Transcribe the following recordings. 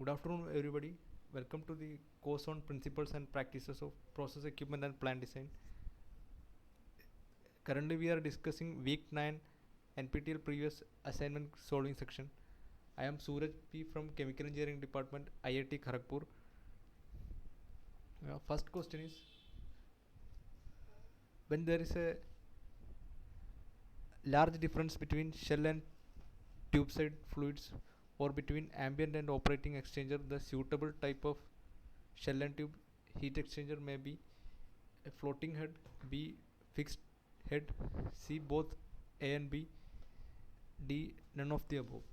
Good afternoon, everybody. Welcome to the course on principles and practices of process equipment and plant design. Currently, we are discussing week 9 NPTEL previous assignment solving section. I am Suraj P from Chemical Engineering Department, IIT Kharagpur. First question is, when there is a large difference between shell and tube side fluids or between ambient and operating exchanger, the suitable type of shell and tube heat exchanger may be a floating head, B fixed head, C both A and B, D none of the above.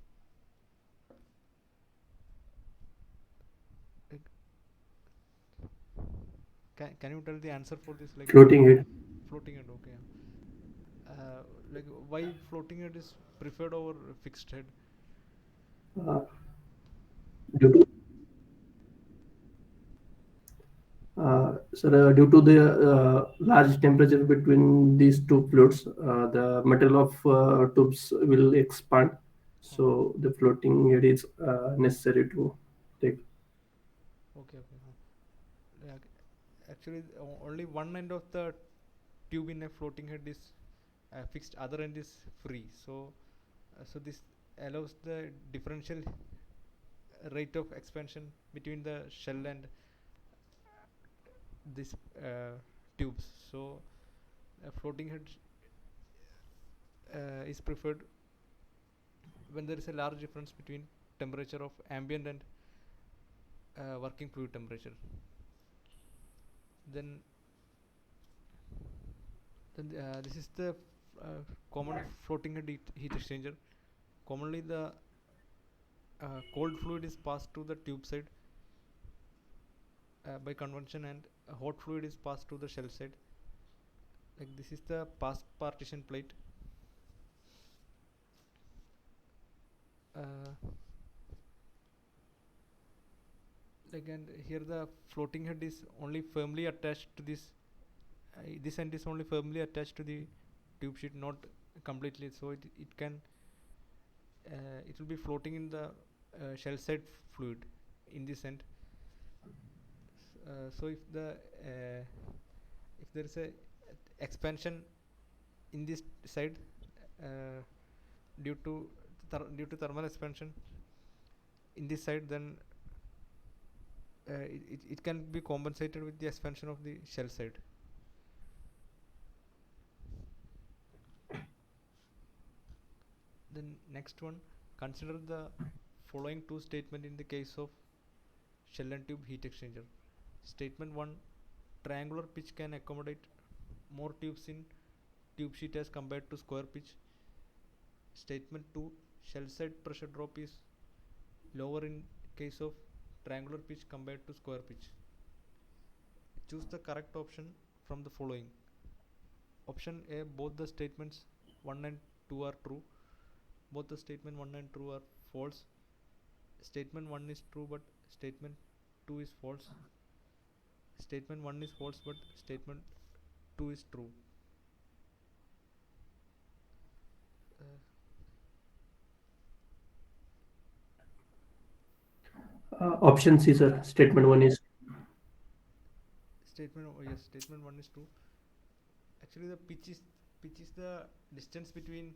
Can you tell the answer for this? Like Floating head. floating head, okay. Like why floating head is preferred over fixed head? Uh, due to due to the large temperature between these two fluids, the metal of tubes will expand. Oh, So the floating head is necessary to take. okay, okay. Actually, only one end of the tube in a floating head is fixed, other end is free. So this allows the differential rate of expansion between the shell and this tubes. So floating head is preferred when there is a large difference between temperature of ambient and working fluid temperature. Then, then this is the common floating head heat exchanger. Commonly, the cold fluid is passed to the tube side by convention, and hot fluid is passed to the shell side. Like this is the pass partition plate. Uh, like and here the floating head is only firmly attached to this end is only firmly attached to the tube sheet, not completely. So it can it will be floating in the shell side fluid in this end. So if there is a expansion in this side uh, due to due to thermal expansion in this side, then it can be compensated with the expansion of the shell side. Then next one, consider the following two statement in the case of shell and tube heat exchanger. Statement 1, triangular pitch can accommodate more tubes in tube sheet as compared to square pitch. Statement 2, shell side pressure drop is lower in case of triangular pitch compared to square pitch. Choose the correct option from the following. Option A, both the statements 1 and 2 are true. Both the statement 1 and 2 are false. Statement 1 is true but statement 2 is false. Statement 1 is false but statement 2 is true. Uh, Option C, sir. Statement one is. Statement, oh yes, statement 1 is true. Actually, the pitch is the distance between.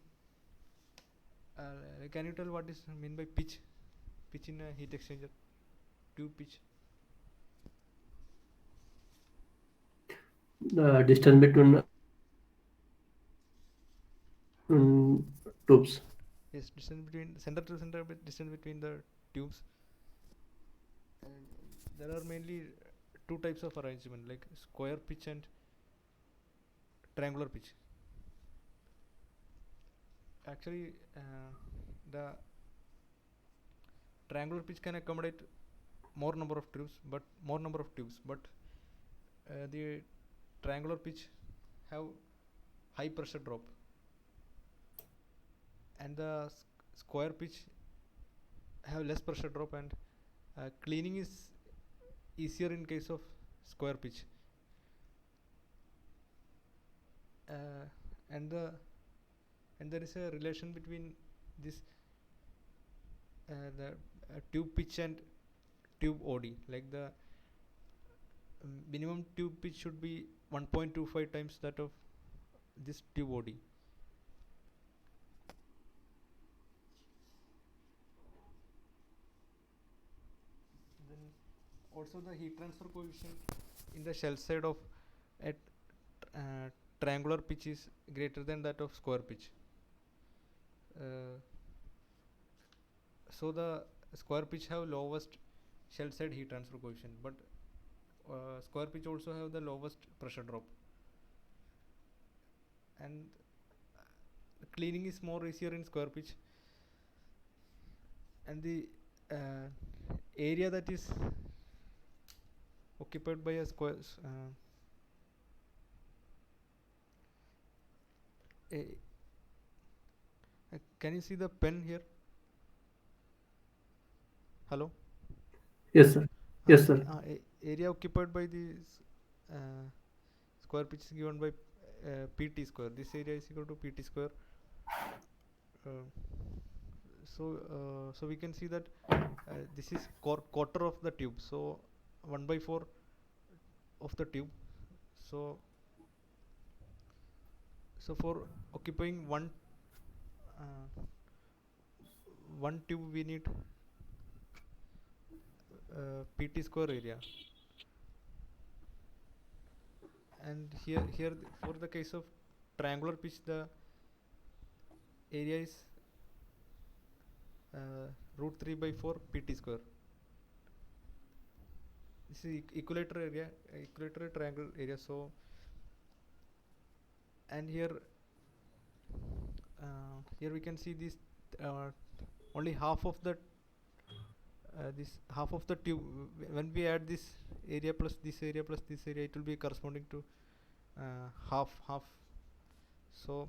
Can you tell what is mean by pitch? Pitch in a heat exchanger, tube pitch. The distance between tubes. Yes, distance between center to center, distance between the tubes. And there are mainly two types of arrangement, like square pitch and triangular pitch. Actually, the triangular pitch can accommodate more number of tubes, but the triangular pitch have high pressure drop, and the square pitch have less pressure drop, and cleaning is easier in case of square pitch. uh, and the and there is a relation between this the tube pitch and tube OD, like the minimum tube pitch should be 1.25 times that of this tube OD. Then also the heat transfer coefficient in the shell side of at triangular pitch is greater than that of square pitch. So the square pitch have lowest shell side heat transfer coefficient, but square pitch also have the lowest pressure drop, and cleaning is more easier in square pitch, and the area that is occupied by a square can you see the pen here? Hello? Yes, sir. Yes, sir. Area occupied by this square pitch is given by pt square. This area is equal to pt square. So we can see that this is quarter of the tube, so 1/4 of the tube. So for occupying one tube we need pt square area, and here for the case of triangular pitch the area is √3/4 pt square. This is equilateral area, equilateral triangle area. So and here we can see this only half of the this half of the tube. When we add this area plus this area plus this area, it will be corresponding to half. So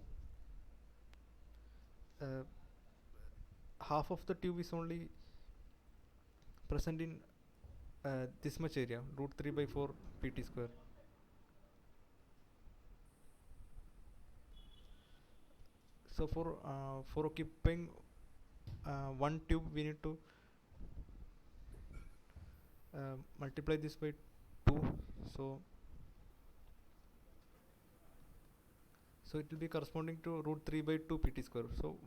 half of the tube is only present in this much area, √3/4 pt square. So for occupying one tube we need to multiply this by 2, so it will be corresponding to √3/2 pt square. So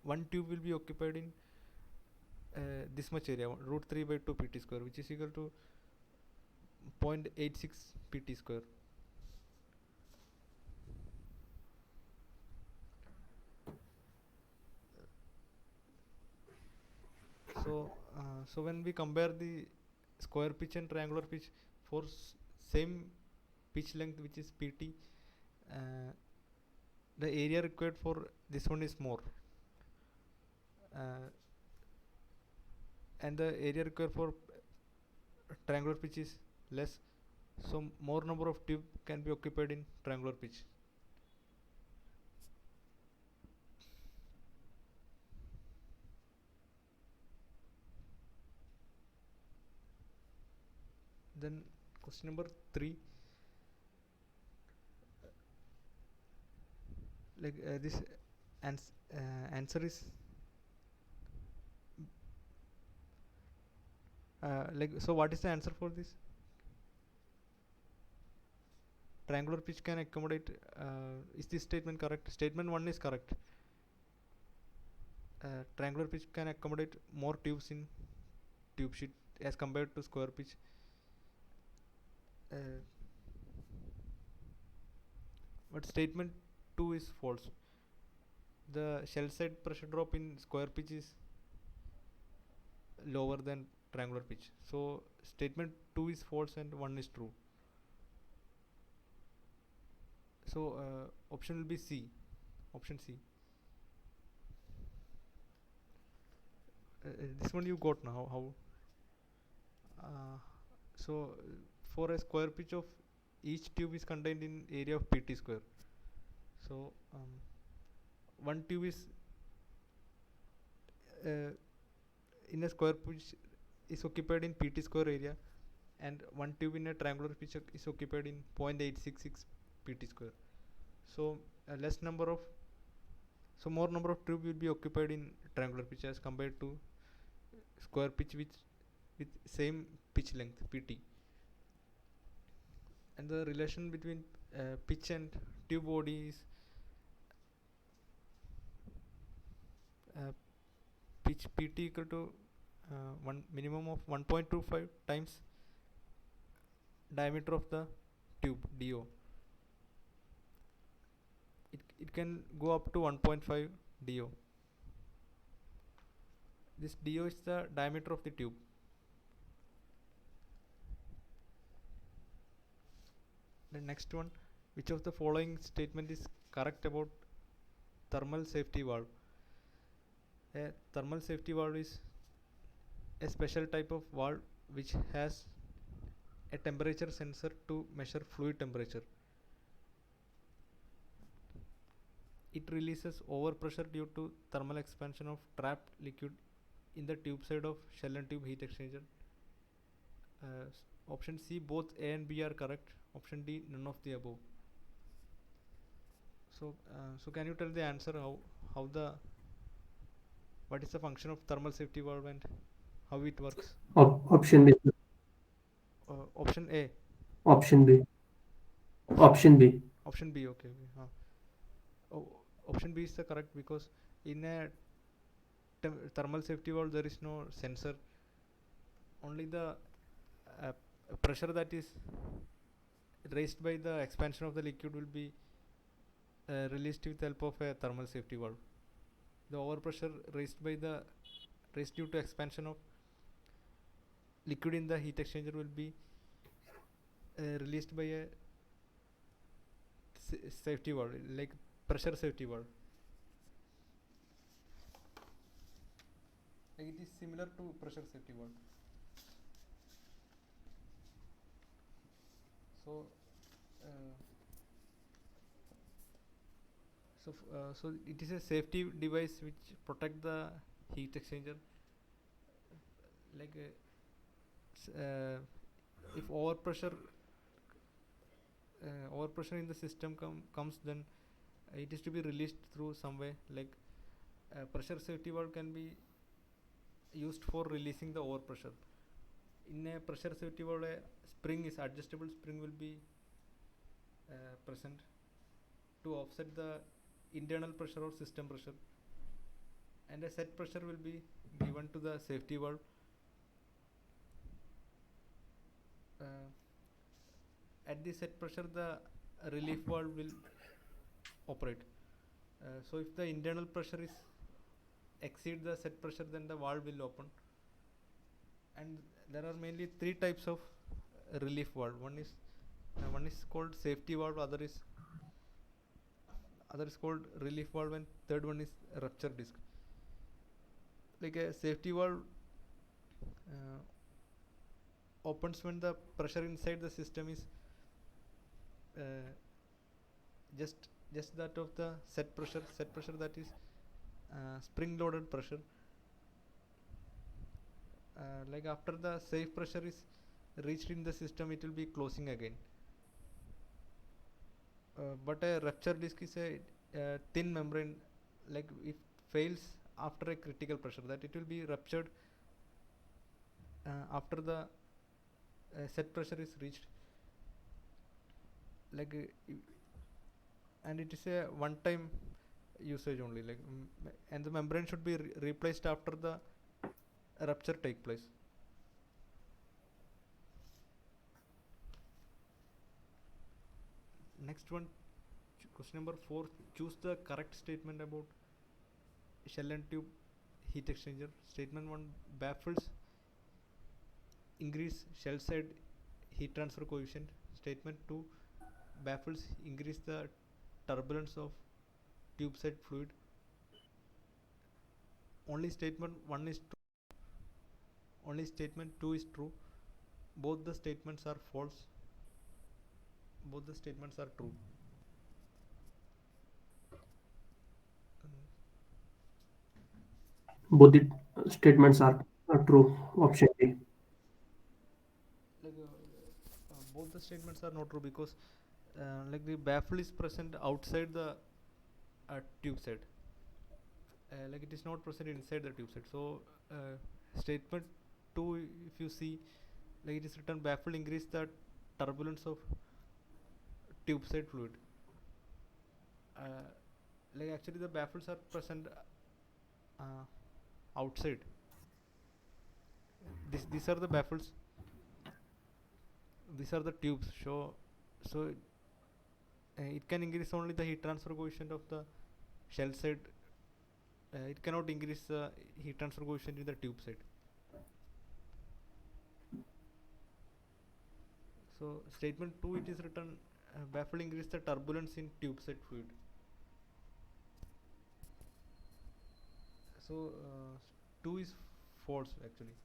one tube will be occupied in this much area, √3/2 pt square, which is equal to 0.86 pt square. So when we compare the square pitch and triangular pitch for same pitch length, which is pt, the area required for this one is more, and the area required for triangular pitch is less, so more number of tube can be occupied in triangular pitch. Then question number 3, like this answer is like, so what is the answer for this? Triangular pitch can accommodate, is this statement correct? Statement 1 is correct. Triangular pitch can accommodate more tubes in tube sheet as compared to square pitch. But statement 2 is false. The shell side pressure drop in square pitch is lower than triangular pitch. So statement 2 is false and 1 is true. So option will be C. Option C. This one you got now. How? So for a square pitch of each tube is contained in area of pt square. So one tube is in a square pitch is occupied in pt square area, and one tube in a triangular pitch is occupied in 0.866 pt square. So more number of tube will be occupied in triangular pitch as compared to square pitch, which with same pitch length pt, and the relation between pitch and tube body is uh, pitch pt equal to one minimum of 1.25 times diameter of the tube do. It can go up to 1.5 do. This do is the diameter of the tube. The next one, which of the following statement is correct about thermal safety valve? A thermal safety valve is a special type of valve which has a temperature sensor to measure fluid temperature. It releases overpressure due to thermal expansion of trapped liquid in the tube side of shell and tube heat exchanger. Option C, both A and B are correct. Option D, none of the above. So can you tell the answer, what is the function of thermal safety valve and how it works? Option B. Option A. Option B. Option B. Option B. Okay. Option B is the correct, because in a thermal safety valve there is no sensor. Only the pressure that is raised by the expansion of the liquid will be released with the help of a thermal safety valve. The overpressure raised due to expansion of liquid in the heat exchanger will be released by a safety valve, like pressure safety valve. Like it is similar to pressure safety valve. So it is a safety device which protect the heat exchanger. Like if overpressure in the system comes, then it is to be released through some way. Like pressure safety valve can be used for releasing the overpressure. In a pressure safety valve, a adjustable spring will be present to offset the internal pressure or system pressure, and a set pressure will be given to the safety valve. At the set pressure, the relief valve will operate. So if the internal pressure is exceed the set pressure, then the valve will open. And there are mainly three types of relief valve. One is called safety valve, other is called relief valve, and third one is rupture disc. Like a safety valve opens when the pressure inside the system is just that of the set pressure, that is spring loaded pressure. Like after the safe pressure is reached in the system, it will be closing again. But a rupture disc is a thin membrane, like it fails after a critical pressure, that it will be ruptured after the set pressure is reached. Like and it is a one-time usage only. Like and the membrane should be replaced after the rupture take place. Next one, question number 4. Choose the correct statement about shell and tube heat exchanger. Statement 1, baffles increase shell side heat transfer coefficient. Statement 2, baffles increase the turbulence of tube side fluid. Only statement 1 is true. Only statement 2 is true. Both the statements are false. Both the statements are true. Both the statements are true. Option D. Like both the statements are not true, because like the baffle is present outside the tube side. Like it is not present inside the tube side. So statement 2, if you see, like it is written baffle increase the turbulence of tube side fluid. Like actually the baffles are present uh, outside. These are the baffles. These are the tubes. So it can increase only the heat transfer coefficient of the shell side. It cannot increase the heat transfer coefficient in the tube side. So statement 2, it is written baffle increase the turbulence in tube side fluid. So 2 is false actually.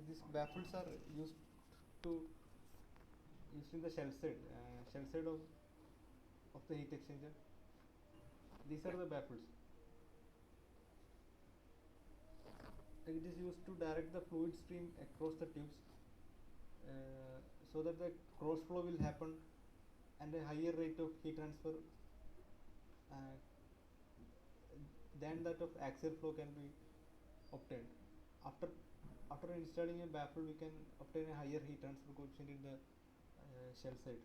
These baffles are used to used in the shell side of the heat exchanger. These are the baffles. It is used to direct the fluid stream across the tubes so that the cross flow will happen and a higher rate of heat transfer uh, than that of axial flow can be obtained. After after installing a baffle, we can obtain a higher heat transfer coefficient in the shell side.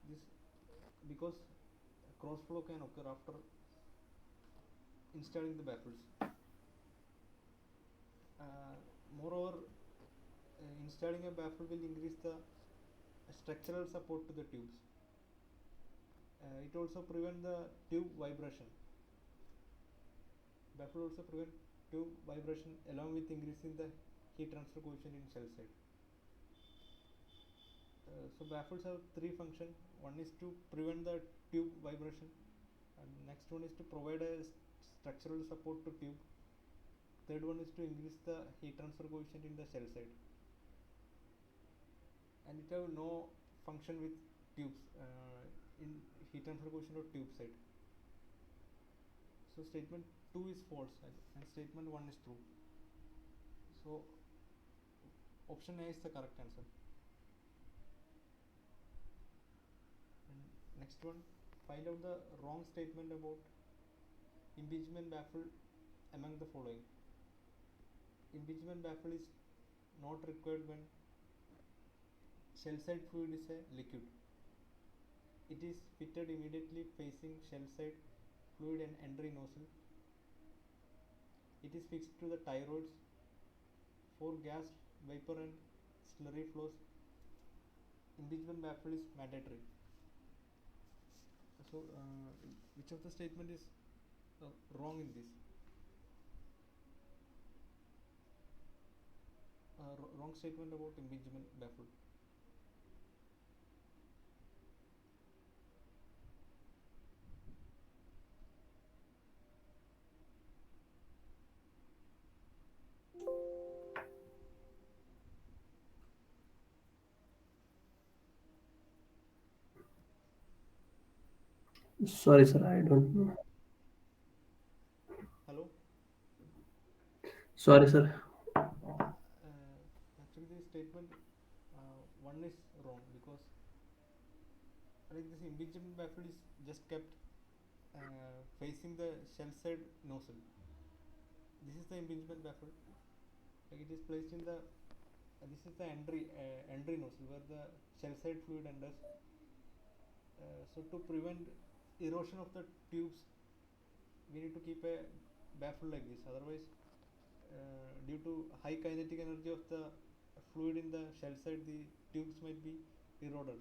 This because cross flow can occur after installing the baffles. Moreover, installing a baffle will increase the structural support to the tubes. It also prevent the tube vibration. Baffle also prevent tube vibration along with increasing the heat transfer coefficient in shell side. So baffles have three functions. One is to prevent the tube vibration, and next one is to provide a structural support to tube. Third one is to increase the heat transfer coefficient in the shell side. And it have no function with tubes in heat transfer coefficient of tube side. So statement 2 is false and statement 1 is true. So option A is the correct answer. And next one, find out the wrong statement about impingement baffle among the following. Impingement baffle is not required when shell side fluid is a liquid. It is fitted immediately facing shell side fluid and entry nozzle. It is fixed to the tie rods. For gas, vapor and slurry flows, impingement baffle is mandatory. So which of the statement is wrong in this? Wrong statement about impingement baffle. Sorry, sir, I don't know. Hello? Sorry, sir. Actually the statement 1 is wrong because like this impingement baffle is just kept facing the shell side nozzle. This is the impingement baffle. Like it is placed in the this is the entry nozzle where the shell side fluid enters. So to prevent erosion of the tubes, we need to keep a baffle like this. Otherwise, due to high kinetic energy of the fluid in the shell side, the tubes might be eroded.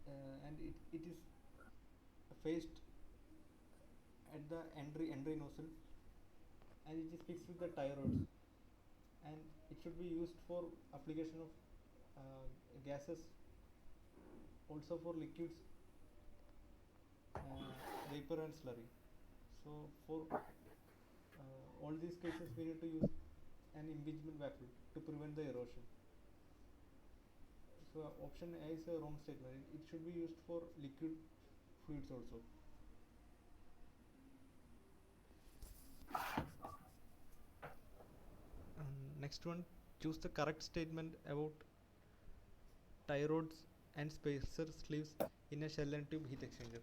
And it is faced at the entry nozzle, and it is fixed with the tie rods, and it should be used for application of gases, also for liquids, vapor and slurry. So for all these cases we need to use an impingement baffle to prevent the erosion. So option A is a wrong statement. It should be used for liquid fluids also. Next one, choose the correct statement about tie rods and spacer sleeves in a shell and tube heat exchanger.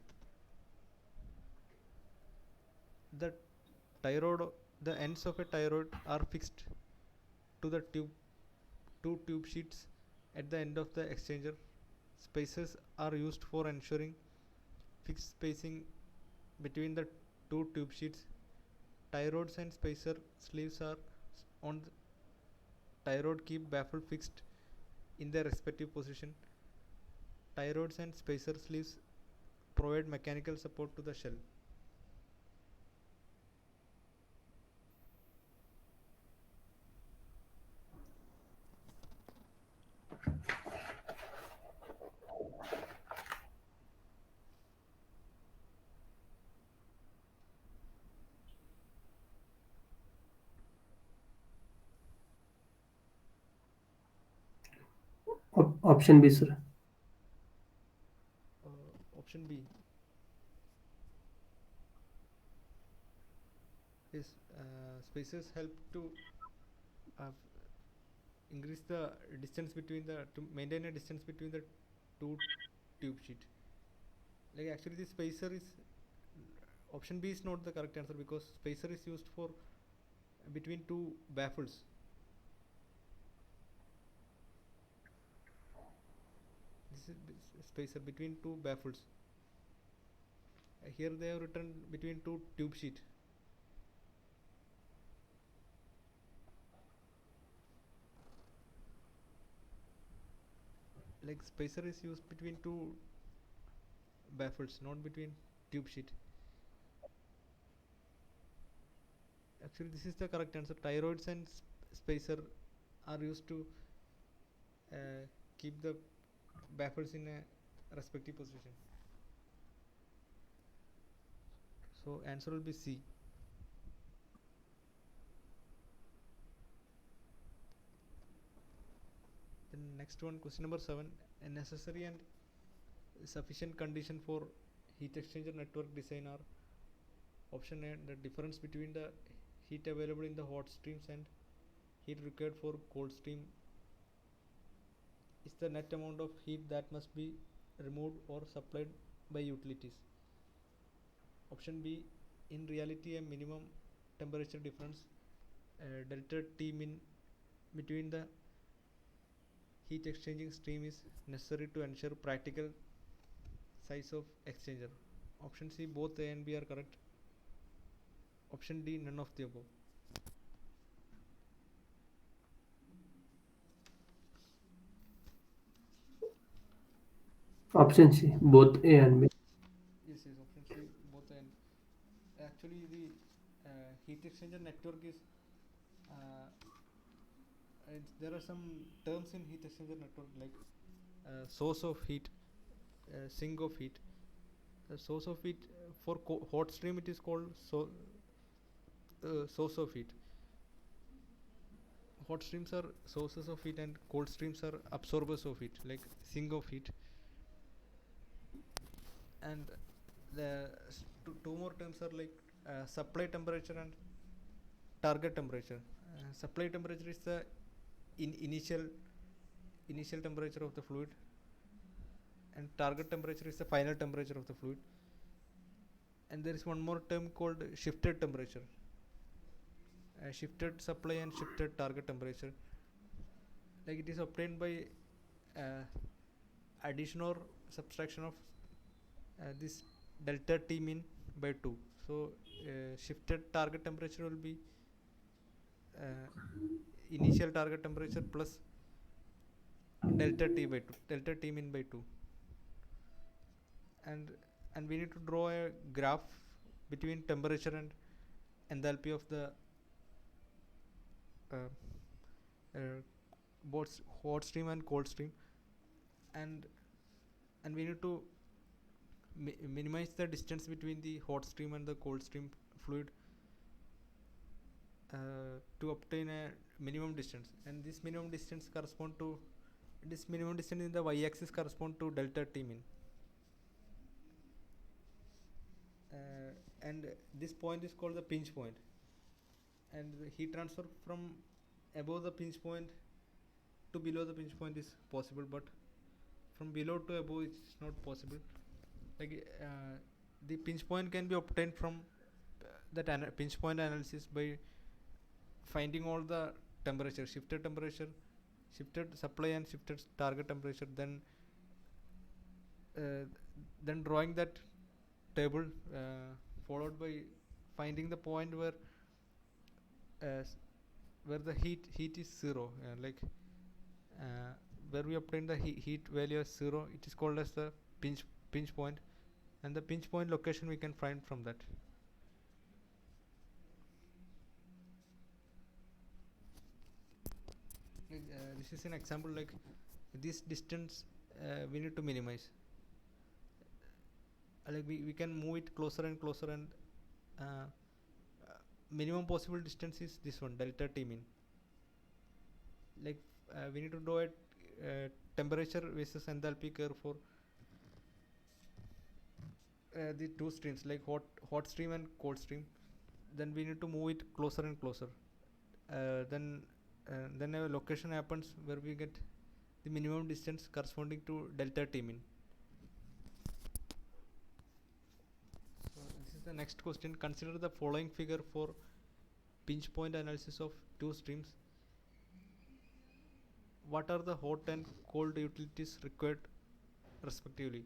The tie rod, the ends of a tie rod are fixed to the two tube sheets at the end of the exchanger. Spacers are used for ensuring fixed spacing between the two tube sheets. Tie rods and spacer sleeves are on the tie rod keep baffle fixed in their respective position. Tie rods and spacer sleeves provide mechanical support to the shell. Option B, sir. Option B is spacers help to uh, increase the distance between the to maintain a distance between the two tube sheet. Like actually, the spacer is option B is not the correct answer because spacer is used for between two baffles. This is spacer between two baffles. Here they have written between two tube sheet. Like spacer is used between two baffles, not between tube sheet. Actually, this is the correct answer. Tie rods and spacer are used to keep the baffles in a respective position. So answer will be C. Then next one, question number 7. A necessary and sufficient condition for heat exchanger network design are option A, the difference between the heat available in the hot streams and heat required for cold stream is the net amount of heat that must be removed or supplied by utilities. Option B, in reality a minimum temperature difference delta T min between the heat exchanging stream is necessary to ensure practical size of exchanger. Option C, both A and B are correct. Option D, none of the above. Option C, both A and B. Yes, option C, both A and actually the heat exchanger network is there are some terms in heat exchanger network like source of heat, sink of heat. The source of heat for hot stream it is called source of heat. Hot streams are sources of heat and cold streams are absorbers of heat, like sink of heat. And the two more terms are like supply temperature and target temperature. Supply temperature is the initial temperature of the fluid, and target temperature is the final temperature of the fluid. And there is one more term called shifted temperature, shifted supply and shifted target temperature. Like it is obtained by addition or subtraction of this delta T min by 2. So shifted target temperature will be initial target temperature plus delta T by 2, delta T min by 2. And we need to draw a graph between temperature and enthalpy of the both hot stream and cold stream, and we need to minimize the distance between the hot stream and the cold stream fluid to obtain a minimum distance, and this minimum distance in the y-axis correspond to delta T min. And this point is called the pinch point, and the heat transfer from above the pinch point to below the pinch point is possible, but from below to above it's not possible. Like the pinch point can be obtained from that pinch point analysis by finding all the temperature, shifted supply and shifted target temperature, uh, then drawing that table, followed by finding the point uh, where the heat is zero, uh, where we obtain the heat value as zero. It is called as the pinch point, and the pinch point location we can find from that. This is an example. Like this distance we need to minimize. Like we can move it closer and closer, and uh, minimum possible distance is this one, delta T min. Like we need to draw a temperature versus enthalpy curve for the two streams, like hot stream and cold stream. Then we need to move it closer and closer. Then a location happens where we get the minimum distance corresponding to delta T min. So this is the next question. Consider the following figure for pinch point analysis of two streams. What are the hot and cold utilities required respectively?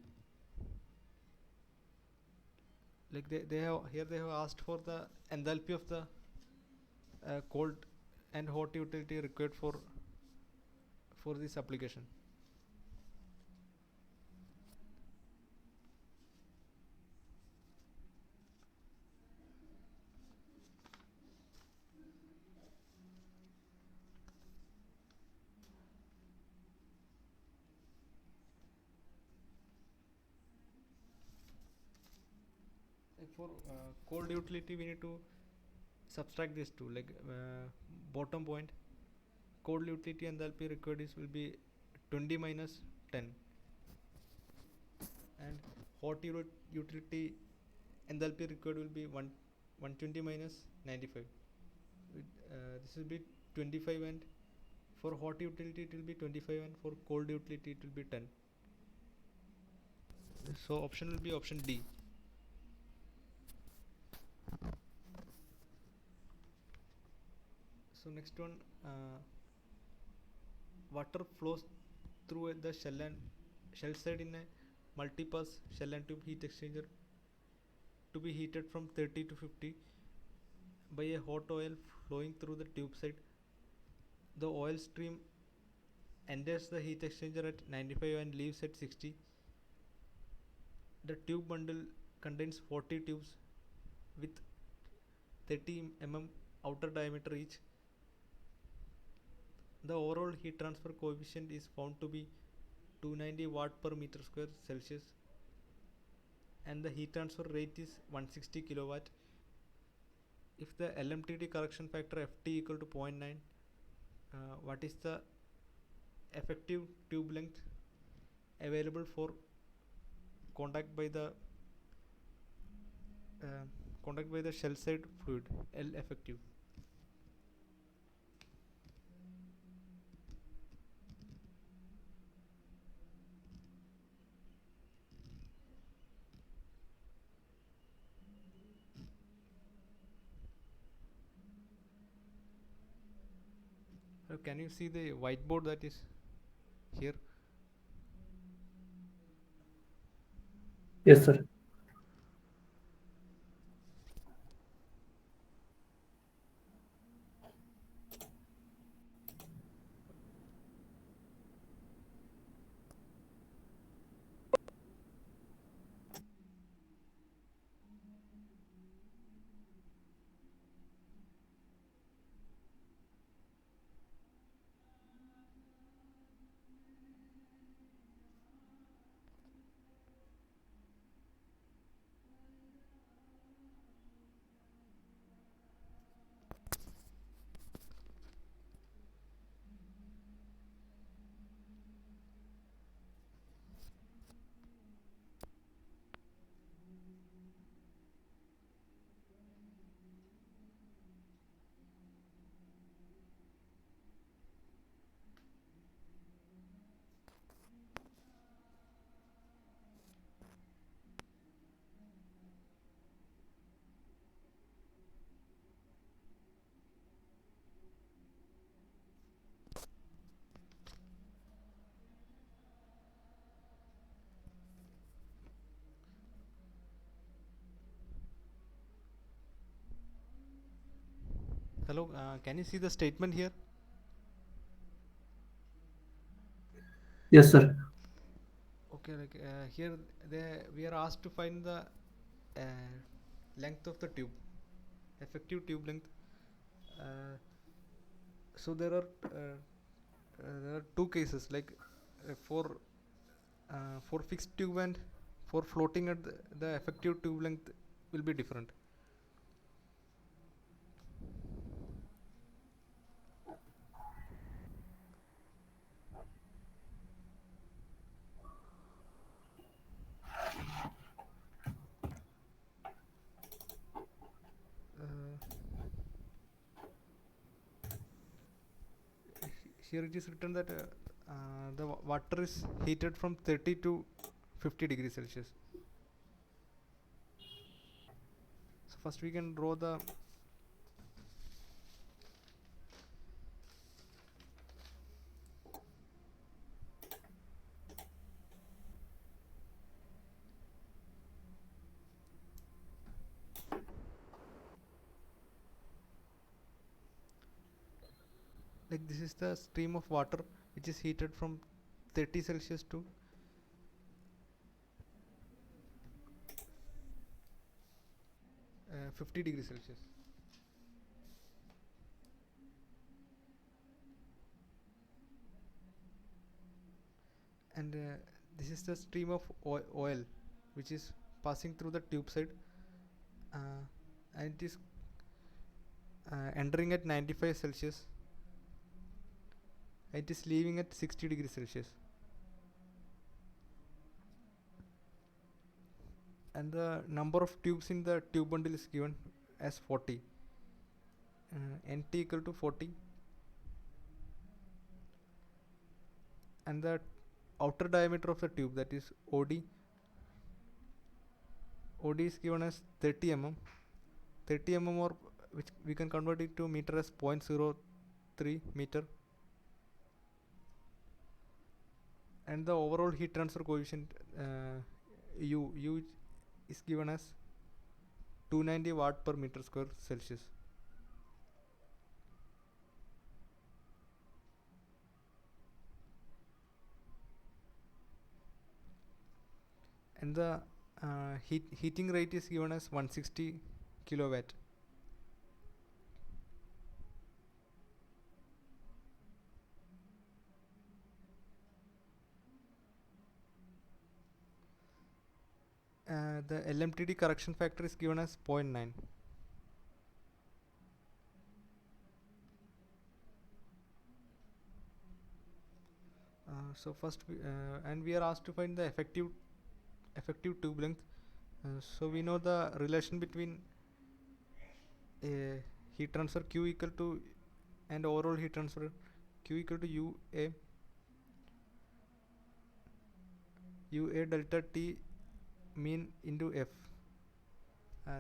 Like they have asked for the enthalpy of the cold and hot utility required for this application. Like for cold utility we need to subtract these two, like bottom point cold utility enthalpy required is will be 20 minus 10, and hot utility enthalpy required will be 120 minus 95. This will be 25, and for hot utility it will be 25, and for cold utility it will be 10. So option will be option D. So next one, water flows through the shell side in a multi-pass shell and tube heat exchanger to be heated from 30 to 50 by a hot oil flowing through the tube side. The oil stream enters the heat exchanger at 95 and leaves at 60. The tube bundle contains 40 tubes with 30 mm outer diameter each. The overall heat transfer coefficient is found to be 290 watt per meter square Celsius, and the heat transfer rate is 160 kilowatt. If the LMTD correction factor Ft equal to 0.9, what is the effective tube length available for contact by the shell side fluid, L effective? Can you see the whiteboard that is here? Yes, sir. Hello, can you see the statement here? Yes, sir. Okay, like here we are asked to find the length of the tube, effective tube length. Uh, so there are two cases, like for fixed tube and for floating at the effective tube length will be different. Uh, Here it is written that the water is heated from 30 to 50 degrees Celsius. So first we can draw the like this is the stream of water which is heated from 30 Celsius to 50 degrees Celsius. And this is the stream of oil which is passing through the tube side, and it is entering at 95 Celsius and it is leaving at 60 degrees Celsius. And the number of tubes in the tube bundle is given as 40, nt equal to 40, and the outer diameter of the tube, that is OD is given as 30 mm, or which we can convert it to meter as 0.03 meter, and the overall heat transfer coefficient U is given as 290 watt per meter square Celsius. And the heating rate is given as 160 kilowatt. The LMTD correction factor is given as 0.9. So first and we are asked to find the effective tube length. So we know the relation between heat transfer Q equal to and overall heat transfer Q equal to UA delta T mean into F.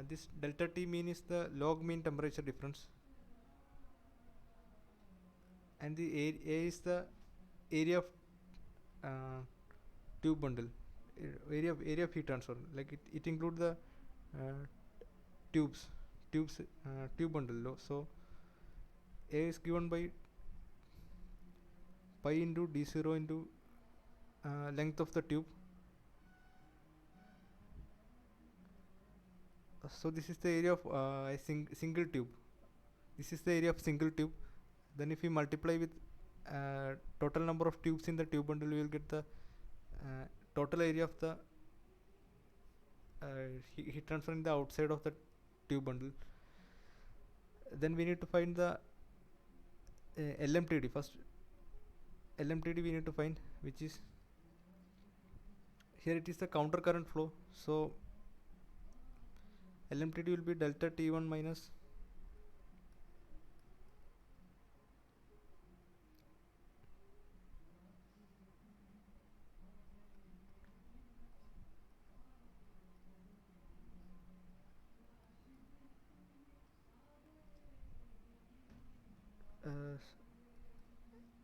This delta T mean is the log mean temperature difference, and the A is the area of tube bundle, area of heat transfer. Like it includes the tubes tube bundle. So A is given by pi into d0 into length of the tube. So this is the area of a single tube. This is the area of single tube. Then if we multiply with total number of tubes in the tube bundle, we will get the total area of the heat transfer in the outside of the tube bundle. Then we need to find the LMTD. First LMTD we need to find, which is here it is the counter current flow. So LMTD will be delta T1 minus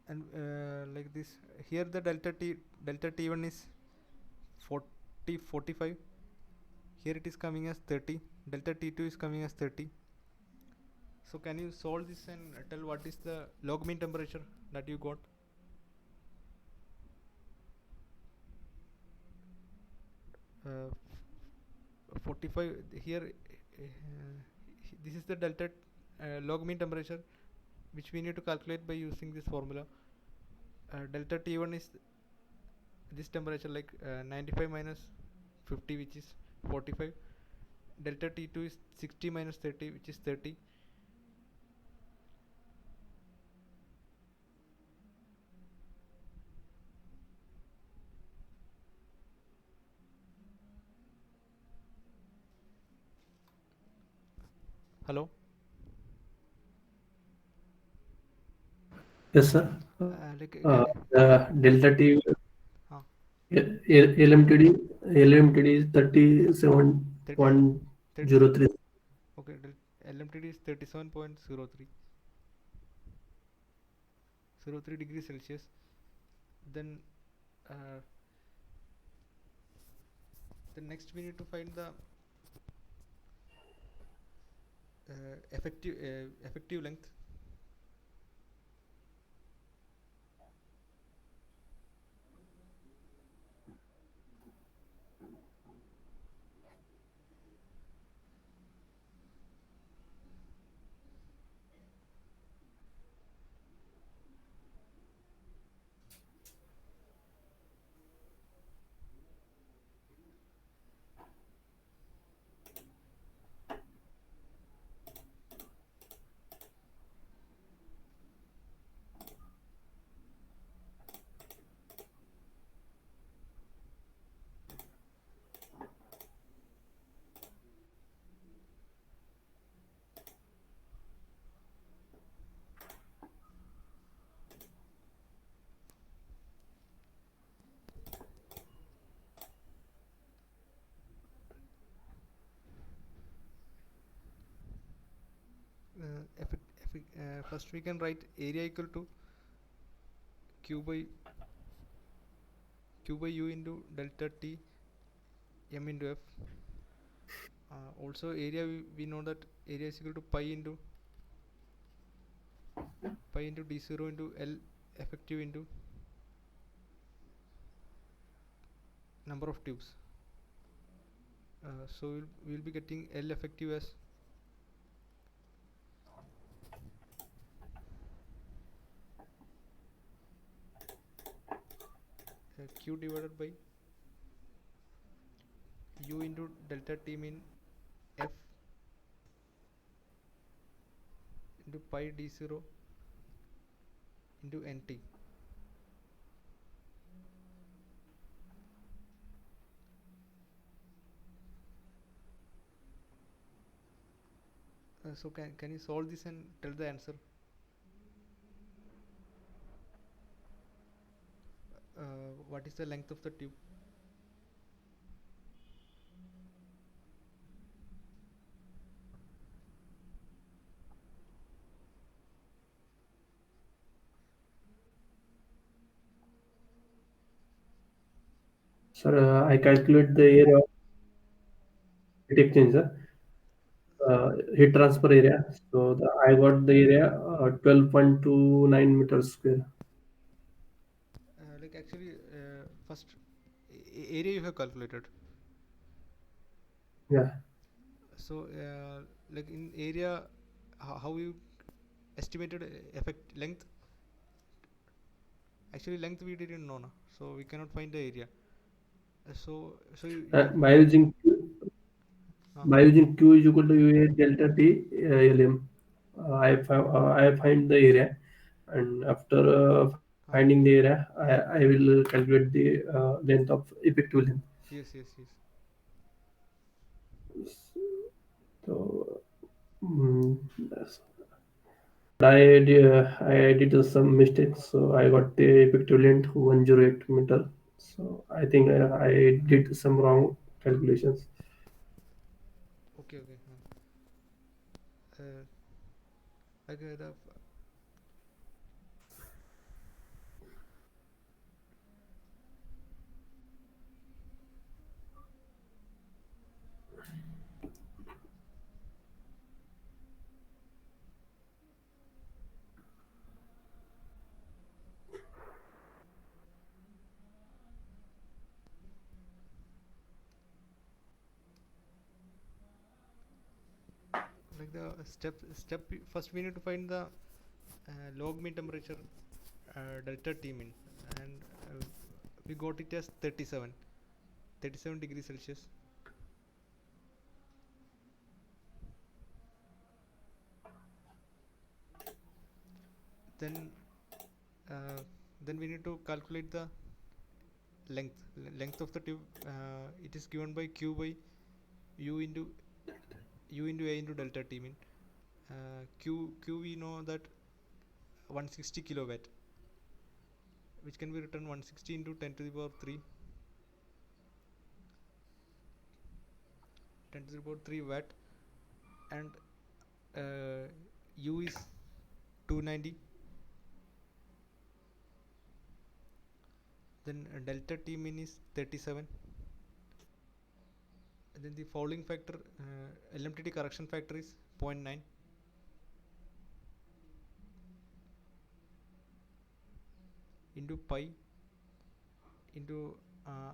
and like this. Here the delta T1 is 45. Here it is coming as 30. Delta T2 is coming as 30. So can you solve this and tell what is the log mean temperature that you got? uh, 45 here. This is the delta log mean temperature which we need to calculate by using this formula. Delta T1 is this temperature, like 95 minus 50, which is 45. Delta T2 is 60 minus 30, which is 30. Hello. Yes, sir. Like Delta T uh, LMTD is 30 37. 37.03. Okay, LMTD is 37.03 degrees Celsius. Then uh, next we need to find the effective length. First we can write area equal to q by u into delta T m into f. Also area, we know that area is equal to pi into d0 into L effective into number of tubes. So we'll be getting L effective as q divided by u into delta T mean f into pi d0 into nt. So can you solve this and tell the answer? What is the length of the tube? Sir, I calculate the area of heat exchanger, heat transfer area. So I got the area 12.29 meters square. Like actually, first area you have calculated. Yeah. So like in area, how you estimated effect length? Actually length we didn't know, na? So we cannot find the area. So you By using uh, Q is equal to UA delta T LM. I find the area, and after uh, finding the area, I will calculate the length of effective length. yes, yes, yes. So yes. I did some mistakes, so I got the effective length 108 meter. So I think I did some wrong calculations. Okay, okay. Like the the first we need to find the log mean temperature delta T min, and we got it as 37 degrees Celsius. Then uh, then we need to calculate the length of the tube. It is given by Q by U into A into delta T min. Q we know that 160 kilowatt, which can be written 160 into 10 to the power 3 watt, and U is 290. Then delta T min is 37. And then the fouling factor, LMTD correction factor is 0.9 into pi into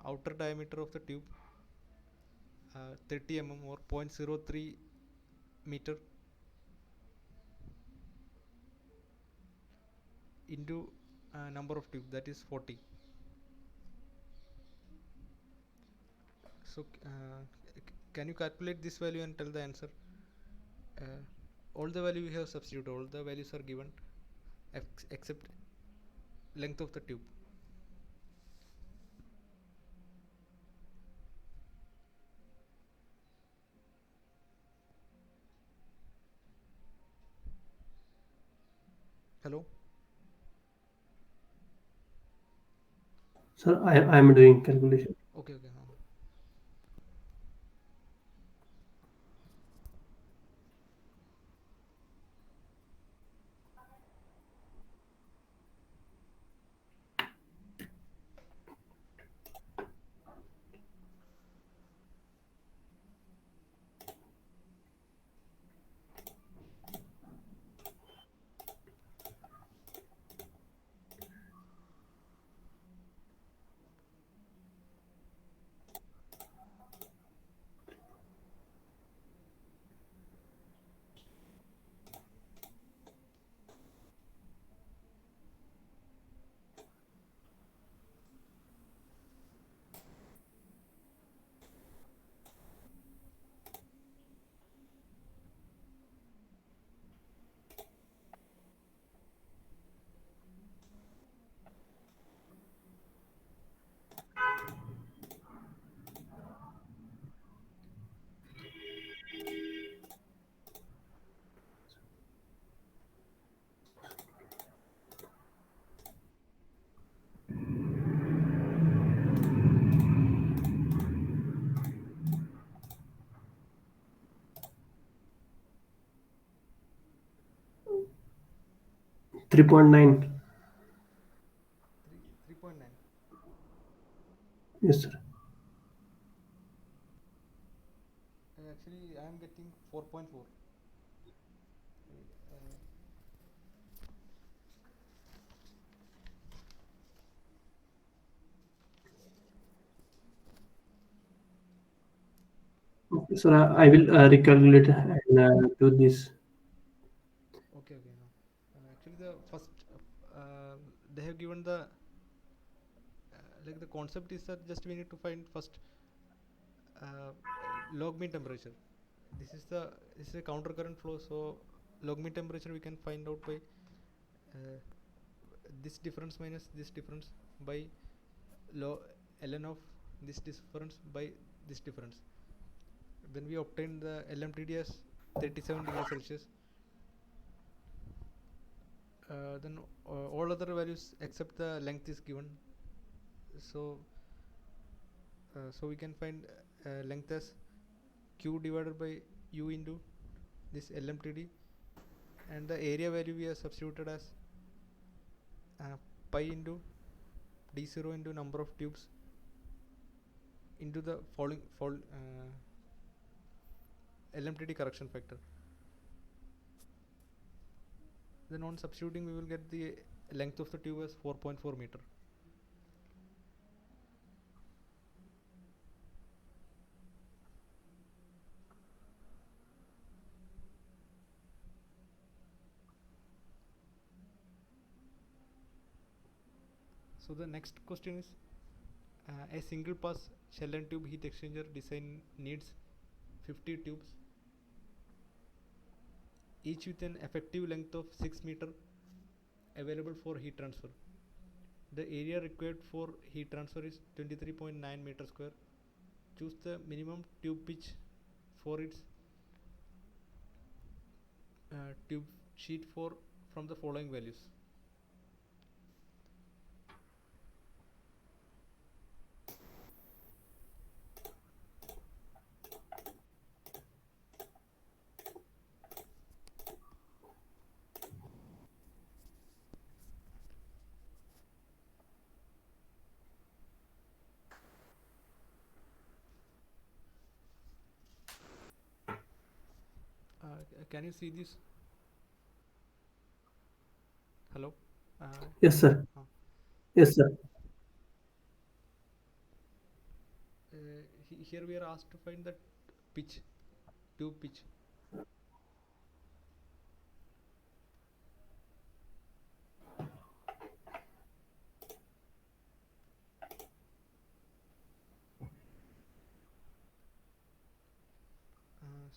outer diameter of the tube, 30 mm or 0.03 meter, into number of tube, that is 40. So can you calculate this value and tell the answer? All the value we have substituted, all the values are given except length of the tube. Hello? Sir, I am doing calculation. Okay. 3.9. 3.9. Yes, sir. Actually, I am getting 4.4. Okay, sir, I will recalculate and do this. Okay. No. Actually, the first they have given the like the concept is that just we need to find first uh, log mean temperature. This is a counter current flow, so log mean temperature we can find out by uh, this difference minus this difference by ln of this difference by this difference. Then we obtain the LMTD as 37 degrees Celsius. Then all other values except the length is given. So we can find length as Q divided by U into this LMTD, and the area value we have substituted as pi into d0 into number of tubes into the LMTD correction factor. Then on substituting we will get the length of the tube as 4.4 meter. So the next question is, a single pass shell and tube heat exchanger design needs 50 tubes, each with an effective length of 6 meter available for heat transfer. The area required for heat transfer is 23.9 meter square. Choose the minimum tube pitch for its tube sheet for from the following values. Can you see this? Hello. Uh, Yes, sir. uh, Yes, sir. Here we are asked to find the pitch, tube pitch.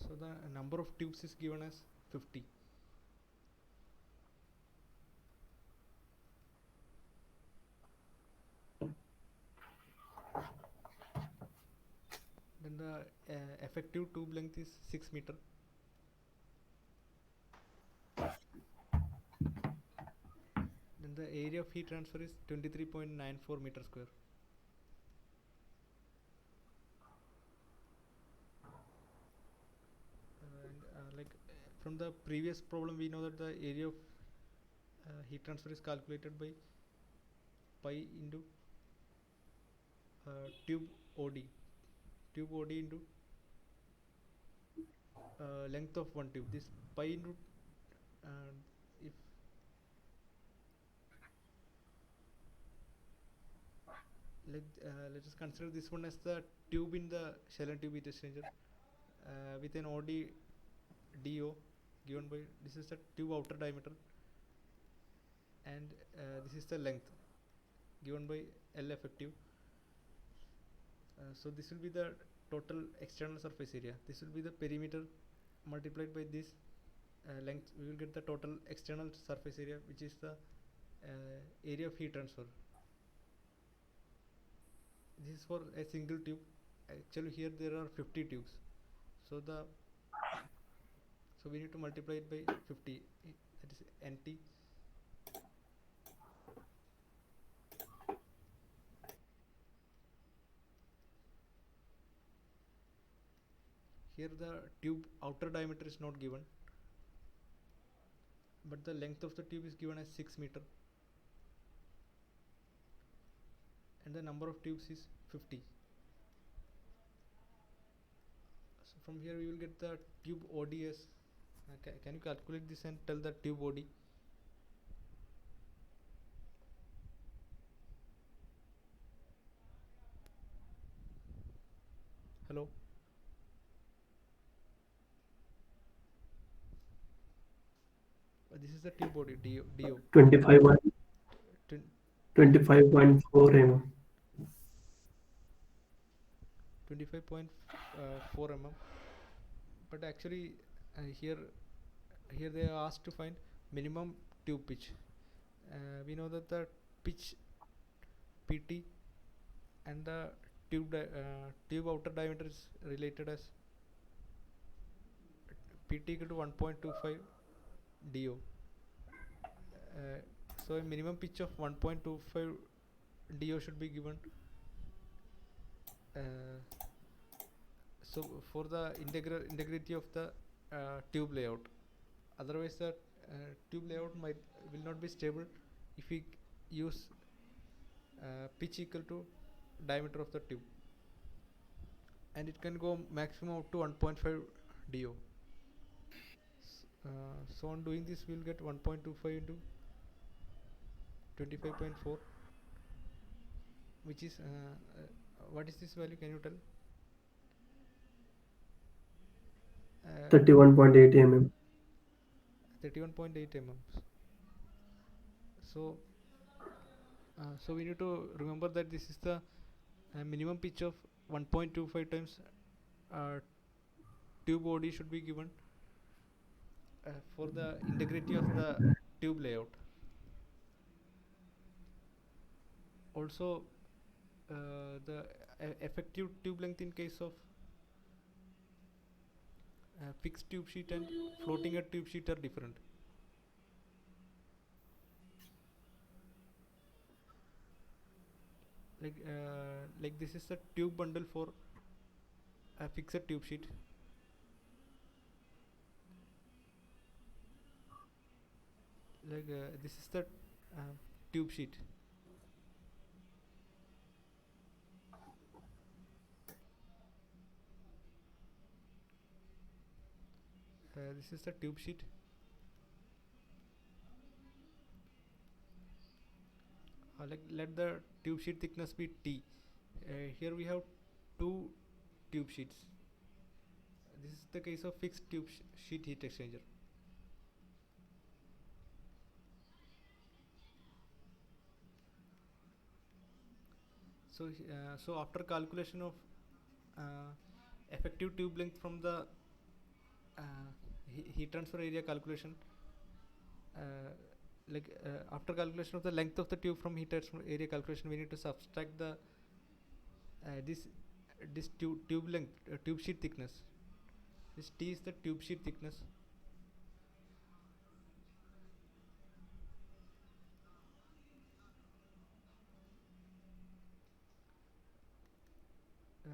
So the number of tubes is given as 50. Then the effective tube length is 6 meter. Then the area of heat transfer is 23.94 meter square. From the previous problem, we know that the area of heat transfer is calculated by pi into tube OD. Tube OD into length of one tube. This pi into if let us consider this one as the tube in the shell and tube heat exchanger with an OD DO given by, this is the tube outer diameter, and this is the length given by L effective. So this will be the total external surface area. This will be the perimeter multiplied by this length. We will get the total external surface area, which is the area of heat transfer. This is for a single tube. Actually here there are 50 tubes, so we need to multiply it by 50, that is NT. Here the tube outer diameter is not given, but the length of the tube is given as 6 meter, and the number of tubes is 50. So from here we will get the tube ODS. Can you calculate this and tell the tube OD? Hello. This is the tube body DO 25 Twen- 25.4 mm. 25.4 mm. But actually here they are asked to find minimum tube pitch. We know that the pitch PT and the tube outer diameter is related as PT equal to 1.25 DO. So a minimum pitch of 1.25 DO should be given. So for the integrity of the tube layout, otherwise the tube layout will not be stable if we use pitch equal to diameter of the tube, and it can go maximum up to 1.5 DO. So on doing this, we will get 1.25 into 25.4, which is what is this value? Can you tell? 31.8 mm. 31.8 mm. So So we need to remember that this is the minimum pitch of 1.25 times uh, tube body should be given for the integrity of the tube layout. Also, the effective tube length in case of fixed tube sheet and floating head tube sheet are different. Like this is the tube bundle for a fixed tube sheet. This is the tube sheet. This is the tube sheet. Like let the tube sheet thickness be T. Here we have two tube sheets. This is the case of fixed tube sheet heat exchanger. So after calculation of uh, effective tube length from the heat transfer area calculation, after calculation of the length of the tube from heat transfer area calculation, we need to subtract the this tube length, tube sheet thickness. This T is the tube sheet thickness. Uh,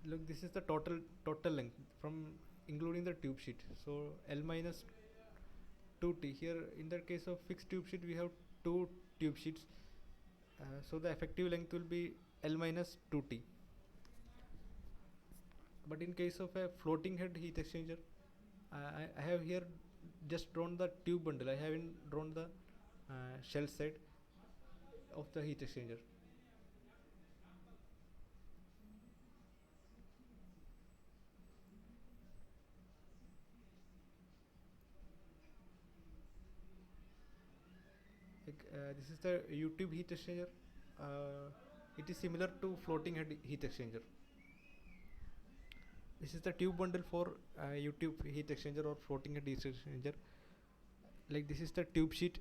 Look, this is the total length from including the tube sheet. So L minus 2T. Here in the case of fixed tube sheet, we have two tube sheets. So the effective length will be L minus 2T. But in case of a floating head heat exchanger, I have here just drawn the tube bundle. I haven't drawn the shell side of the heat exchanger. This is the U-tube heat exchanger. It is similar to floating head heat exchanger. This is the tube bundle for U-tube heat exchanger or floating head heat exchanger. Like this is the tube sheet.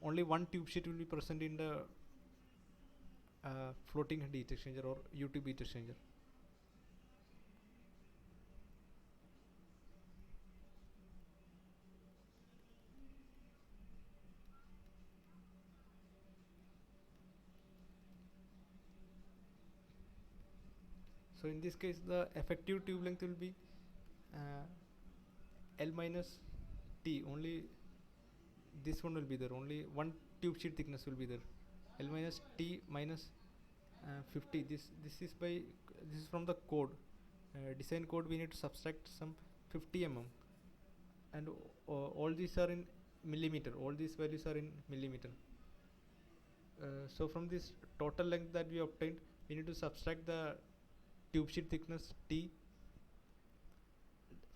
Only one tube sheet will be present in the floating head heat exchanger or U-tube heat exchanger. So in this case, the effective tube length will be L minus T. Only this one will be there. Only one tube sheet thickness will be there. L minus T minus 50. This is from the code. Design code. We need to subtract some 50 mm, and all these are in millimeter. All these values are in millimeter. So from this total length that we obtained, we need to subtract the tube sheet thickness T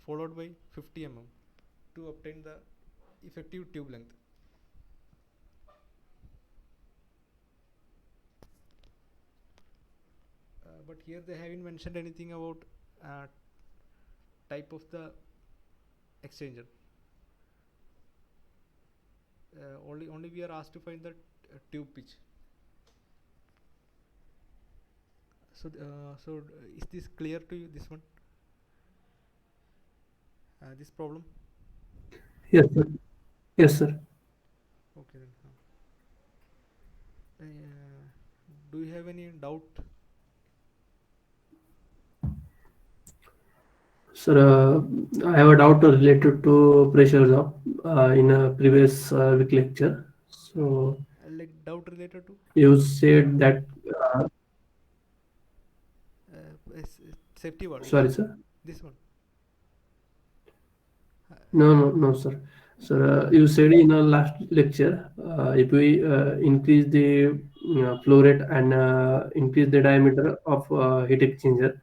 followed by 50 mm to obtain the effective tube length. But here they haven't mentioned anything about type of the exchanger. Only we are asked to find the tube pitch. So is this clear to you, this one, this problem? Yes, sir. Yes, sir. Okay then. Do you have any doubt? Sir, I have a doubt related to pressure drop in a previous week lecture. So Like doubt related to you said that, safety valve. sorry, sir. This one. No, sir. Sir, you said in our last lecture, if we increase the flow rate and increase the diameter of heat exchanger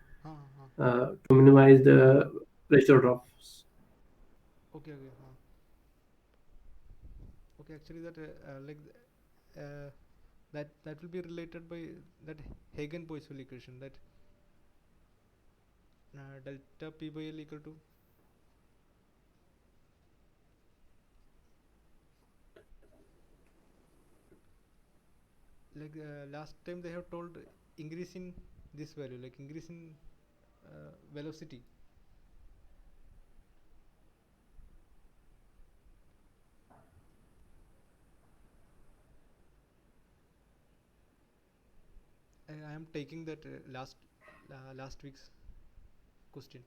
to minimize the pressure drops. Okay. Okay, actually uh, that will be related by that Hagen-Poiseuille equation, that delta p by L equal to, last time they have told increase in this value, like increase in velocity. I am taking that last week's question.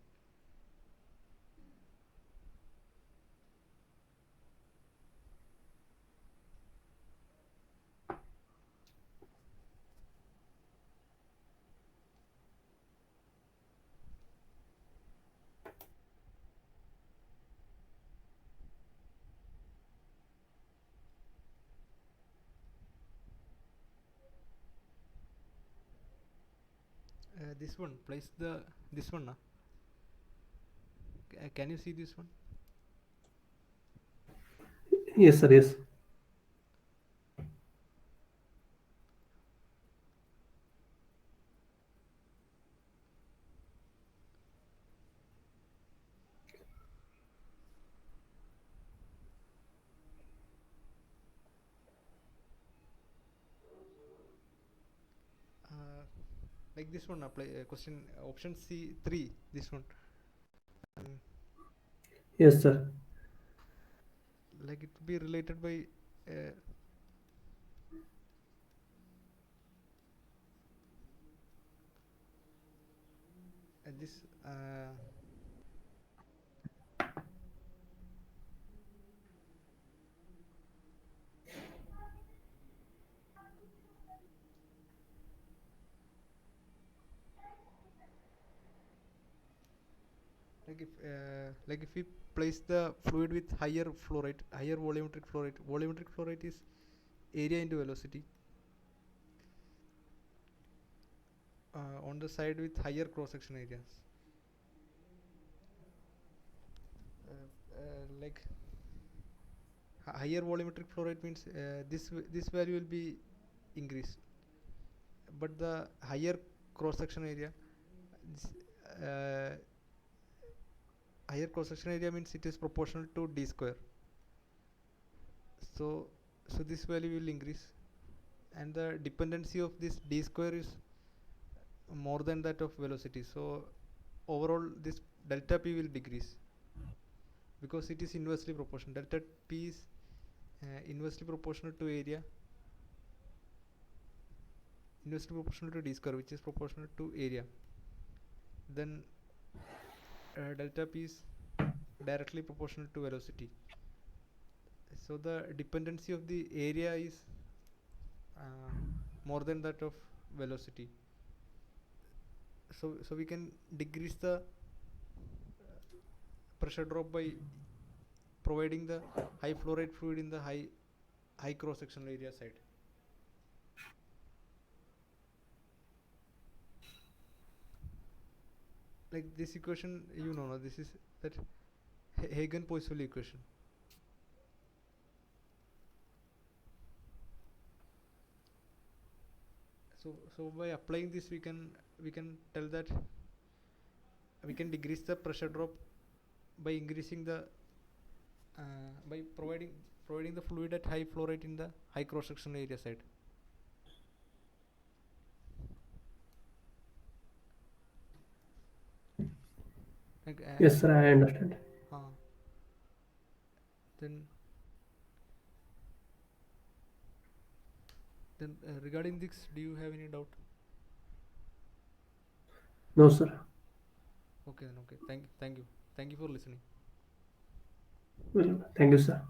This one, place the this one. Can you see this one? Yes, sir. Yes. Uh, like this one, apply question option C3. This one, um, Yes, sir. like it will be related by uh, this. Like if we place the fluid with higher flow rate, higher volumetric flow rate is area into velocity, on the side with higher cross section areas. Like higher volumetric flow rate means this value will be increased, but the higher cross section area, this, uh, higher cross section area means it is proportional to d square. So this value will increase, and the dependency of this d square is more than that of velocity. So overall this delta p will decrease because it is inversely proportional. Delta p is inversely proportional to area, inversely proportional to d square, which is proportional to area. Then delta p is directly proportional to velocity. So the dependency of the area is uh, more than that of velocity. So we can decrease the pressure drop by providing the high flow rate fluid in the high cross sectional area side. Like this equation, no, this is that Hagen-Poiseuille equation. So by applying this, we can tell that we can decrease the pressure drop by increasing the by providing the fluid at high flow rate in the high cross sectional area side. Like Yes, sir. I understand. uh, then regarding this, do you have any doubt? No, sir. Okay, then okay. Thank you for listening. Well, thank you, sir.